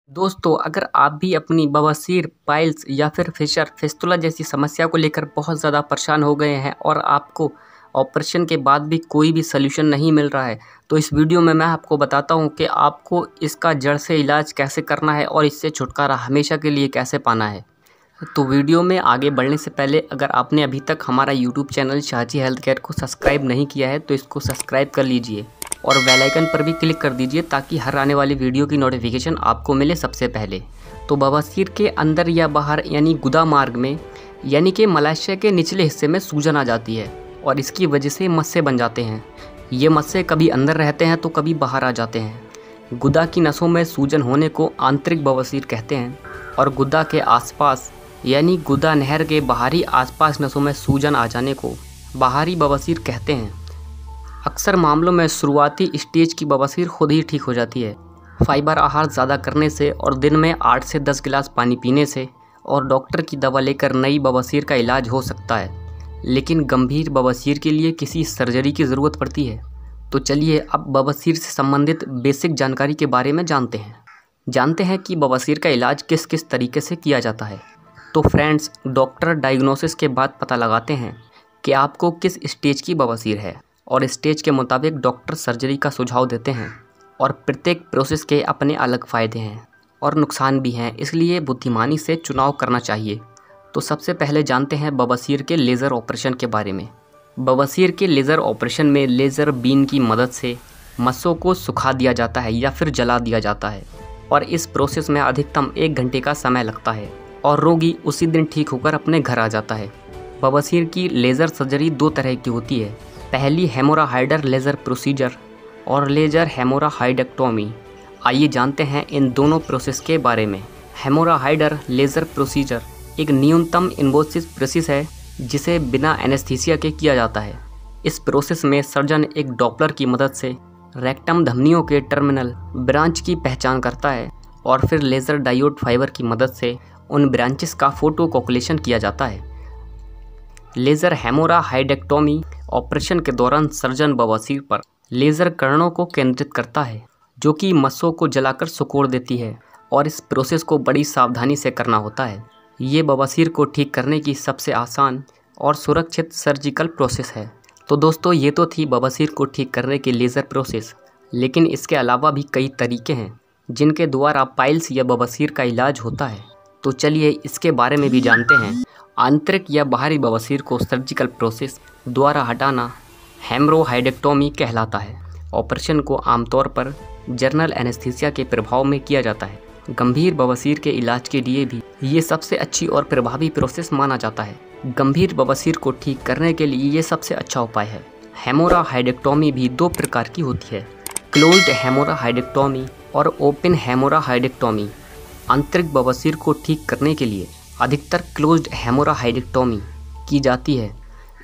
दोस्तों, अगर आप भी अपनी बवासीर, पाइल्स या फिर फिशर फिस्तुला जैसी समस्या को लेकर बहुत ज़्यादा परेशान हो गए हैं और आपको ऑपरेशन के बाद भी कोई भी सलूशन नहीं मिल रहा है, तो इस वीडियो में मैं आपको बताता हूं कि आपको इसका जड़ से इलाज कैसे करना है और इससे छुटकारा हमेशा के लिए कैसे पाना है। तो वीडियो में आगे बढ़ने से पहले अगर आपने अभी तक हमारा YouTube channel Shahji health care को सब्सक्राइब नहीं किया है तो इसको सब्सक्राइब कर लीजिए और बेल आइकन पर भी क्लिक कर दीजिए ताकि हर आने वाली वीडियो की नोटिफिकेशन आपको मिले सबसे पहले। तो बवासीर के अंदर या बाहर यानी गुदा मार्ग में यानी कि मलाशय के निचले हिस्से में सूजन आ जाती है और इसकी वजह से मस्से बन जाते हैं। ये मस्से कभी अंदर रहते हैं तो कभी बाहर आ जाते हैं। गुदा की नसों में सूजन होने को आंतरिक बवासीर कहते हैं और गुदा के आसपास यानी गुदा नहर के बाहरी आसपास नसों में सूजन आ जाने को बाहरी बवासीर कहते हैं। अक्सर मामलों में शुरुआती स्टेज की बवासीर खुद ही ठीक हो जाती है। फाइबर आहार ज़्यादा करने से और दिन में 8 से 10 गिलास पानी पीने से और डॉक्टर की दवा लेकर नई बवासीर का इलाज हो सकता है, लेकिन गंभीर बवासीर के लिए किसी सर्जरी की ज़रूरत पड़ती है। तो चलिए अब बवासीर से संबंधित बेसिक जानकारी के बारे में जानते हैं कि बवासीर का इलाज किस किस तरीके से किया जाता है। तो फ्रेंड्स, डॉक्टर डायग्नोसिस के बाद पता लगाते हैं कि आपको किस स्टेज की बवासीर है और स्टेज के मुताबिक डॉक्टर सर्जरी का सुझाव देते हैं और प्रत्येक प्रोसेस के अपने अलग फ़ायदे हैं और नुकसान भी हैं, इसलिए बुद्धिमानी से चुनाव करना चाहिए। तो सबसे पहले जानते हैं बवासीर के लेज़र ऑपरेशन के बारे में। बवासीर के लेज़र ऑपरेशन में लेज़र बीन की मदद से मस्सों को सुखा दिया जाता है या फिर जला दिया जाता है और इस प्रोसेस में अधिकतम 1 घंटे का समय लगता है और रोगी उसी दिन ठीक होकर अपने घर आ जाता है। बवासीर की लेज़र सर्जरी 2 तरह की होती है। पहली हेमोराहाइडर लेज़र प्रोसीजर और लेज़र हेमोराहाइडेक्टोमी। आइए जानते हैं इन दोनों प्रोसेस के बारे में। हेमोराहाइडर लेज़र प्रोसीजर एक न्यूनतम इन्वेसिव प्रोसेस है जिसे बिना एनेस्थीसिया के किया जाता है। इस प्रोसेस में सर्जन एक डॉपलर की मदद से रेक्टम धमनियों के टर्मिनल ब्रांच की पहचान करता है और फिर लेज़र डायोड फाइबर की मदद से उन ब्रांचेस का फोटो कॉकुलेशन किया जाता है। लेज़र हेमोराहाइडेक्टोमी ऑपरेशन के दौरान सर्जन बवासीर पर लेज़र किरणों को केंद्रित करता है जो कि मस्सों को जलाकर सिकोड़ देती है और इस प्रोसेस को बड़ी सावधानी से करना होता है। ये बवासीर को ठीक करने की सबसे आसान और सुरक्षित सर्जिकल प्रोसेस है। तो दोस्तों, ये तो थी बवासीर को ठीक करने की लेज़र प्रोसेस, लेकिन इसके अलावा भी कई तरीके हैं जिनके द्वारा पाइल्स या बवासीर का इलाज होता है। तो चलिए इसके बारे में भी जानते हैं। आंतरिक या बाहरी बवासीर को सर्जिकल प्रोसेस द्वारा हटाना हेमोराहाइडेक्टोमी कहलाता है। ऑपरेशन को आमतौर पर जनरल एनेस्थीसिया के प्रभाव में किया जाता है। गंभीर बवासीर के इलाज के लिए भी ये सबसे अच्छी और प्रभावी प्रोसेस माना जाता है। गंभीर बवासीर को ठीक करने के लिए ये सबसे अच्छा उपाय है। हेमोराहाइडेक्टोमी भी 2 प्रकार की होती है, क्लोज्ड हेमोराहाइडेक्टोमी और ओपन हेमोराहाइडेक्टोमी। आंतरिक बवासीर को ठीक करने के लिए अधिकतर क्लोज्ड हेमोराहाइडेक्टोमी की जाती है।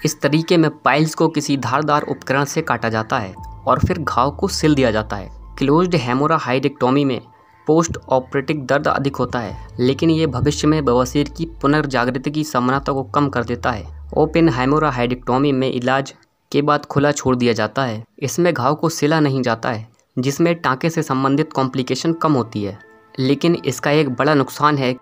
इस तरीके में पाइल्स को किसी धारदार उपकरण से काटा जाता है और फिर घाव को सिल दिया जाता है। क्लोज्ड हेमोराहाइडेक्टोमी में पोस्ट ऑपरेटिव दर्द अधिक होता है, लेकिन ये भविष्य में बवासीर की पुनर्जागृति की संभावना को कम कर देता है। ओपन हेमोराहाइडेक्टोमी में इलाज के बाद खुला छोड़ दिया जाता है। इसमें घाव को सिला नहीं जाता है, जिसमें टाँके से संबंधित कॉम्प्लिकेशन कम होती है, लेकिन इसका एक बड़ा नुकसान है,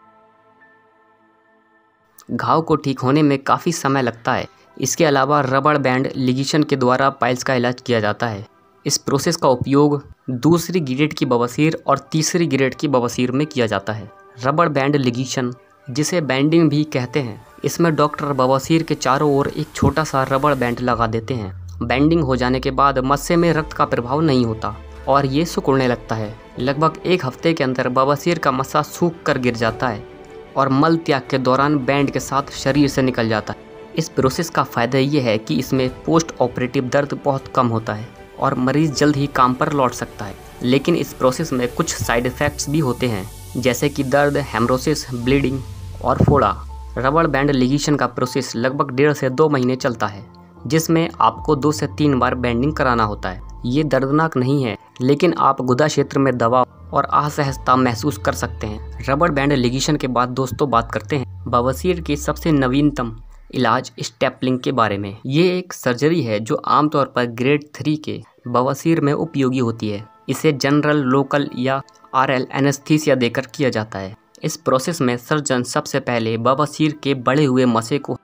घाव को ठीक होने में काफ़ी समय लगता है। इसके अलावा रबड़ बैंड लिगेशन के द्वारा पाइल्स का इलाज किया जाता है। इस प्रोसेस का उपयोग दूसरी ग्रेड की बवासीर और तीसरी ग्रेड की बवासीर में किया जाता है। रबड़ बैंड लिगेशन, जिसे बैंडिंग भी कहते हैं, इसमें डॉक्टर बवासीर के चारों ओर एक छोटा सा रबड़ बैंड लगा देते हैं। बैंडिंग हो जाने के बाद मस्से में रक्त का प्रभाव नहीं होता और ये सिकुड़ने लगता है। लगभग 1 हफ्ते के अंदर बवासीर का मस्सा सूख कर गिर जाता है और मल त्याग के दौरान बैंड के साथ शरीर से निकल जाता है। इस प्रोसेस का फ़ायदा ये है कि इसमें पोस्ट ऑपरेटिव दर्द बहुत कम होता है और मरीज़ जल्द ही काम पर लौट सकता है। लेकिन इस प्रोसेस में कुछ साइड इफ़ेक्ट्स भी होते हैं, जैसे कि दर्द, हेमरोसिस, ब्लीडिंग और फोड़ा। रबड़ बैंड लिगेशन का प्रोसेस लगभग 1.5 से 2 महीने चलता है, जिसमें आपको 2 से 3 बार बैंडिंग कराना होता है। ये दर्दनाक नहीं है, लेकिन आप गुदा क्षेत्र में दबाव और असहजता महसूस कर सकते हैं। रबड़ बैंड लिगेशन के बाद दोस्तों बात करते हैं बवासीर की सबसे नवीनतम इलाज स्टेपलिंग के बारे में। ये एक सर्जरी है जो आमतौर पर ग्रेड 3 के बवासीर में उपयोगी होती है। इसे जनरल, लोकल या आरएल एनेस्थीसिया देकर किया जाता है। इस प्रोसेस में सर्जन सबसे पहले बवासीर के बड़े हुए मसे को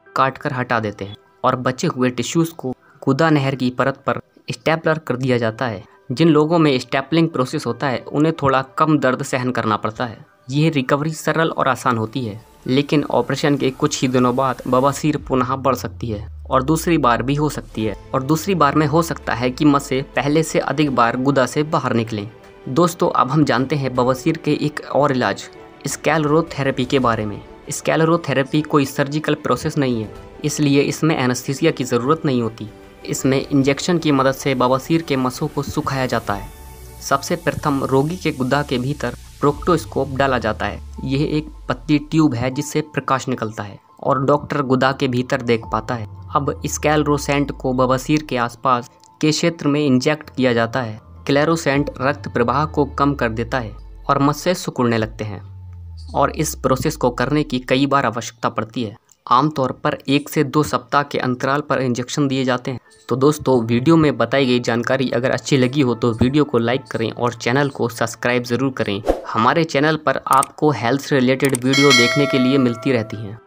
काट कर हटा देते हैं और बचे हुए टिश्यूज़ को गुदा नहर की परत पर स्टेपलर कर दिया जाता है। जिन लोगों में स्टेपलिंग प्रोसेस होता है उन्हें थोड़ा कम दर्द सहन करना पड़ता है। यह रिकवरी सरल और आसान होती है, लेकिन ऑपरेशन के कुछ ही दिनों बाद बवासीर पुनः बढ़ सकती है और दूसरी बार भी हो सकती है, और दूसरी बार में हो सकता है कि मसे पहले से अधिक बार गुदा से बाहर निकलें। दोस्तों, अब हम जानते हैं बवासीर के एक और इलाज स्क्लेरोथेरेपी के बारे में। स्क्लेरोथेरेपी कोई सर्जिकल प्रोसेस नहीं है, इसलिए इसमें एनेस्थीसिया की ज़रूरत नहीं होती। इसमें इंजेक्शन की मदद से बवासीर के मसों को सुखाया जाता है। सबसे प्रथम रोगी के गुदा के भीतर प्रोक्टोस्कोप डाला जाता है। यह एक पतली ट्यूब है जिससे प्रकाश निकलता है और डॉक्टर गुदा के भीतर देख पाता है। अब स्क्लेरोसेंट को बवासीर के आसपास के क्षेत्र में इंजेक्ट किया जाता है। स्क्लेरोसेंट रक्त प्रवाह को कम कर देता है और मस्से सिकुड़ने लगते हैं, और इस प्रोसेस को करने की कई बार आवश्यकता पड़ती है। आमतौर पर 1 से 2 सप्ताह के अंतराल पर इंजेक्शन दिए जाते हैं। तो दोस्तों, वीडियो में बताई गई जानकारी अगर अच्छी लगी हो तो वीडियो को लाइक करें और चैनल को सब्सक्राइब ज़रूर करें। हमारे चैनल पर आपको हेल्थ से रिलेटेड वीडियो देखने के लिए मिलती रहती हैं।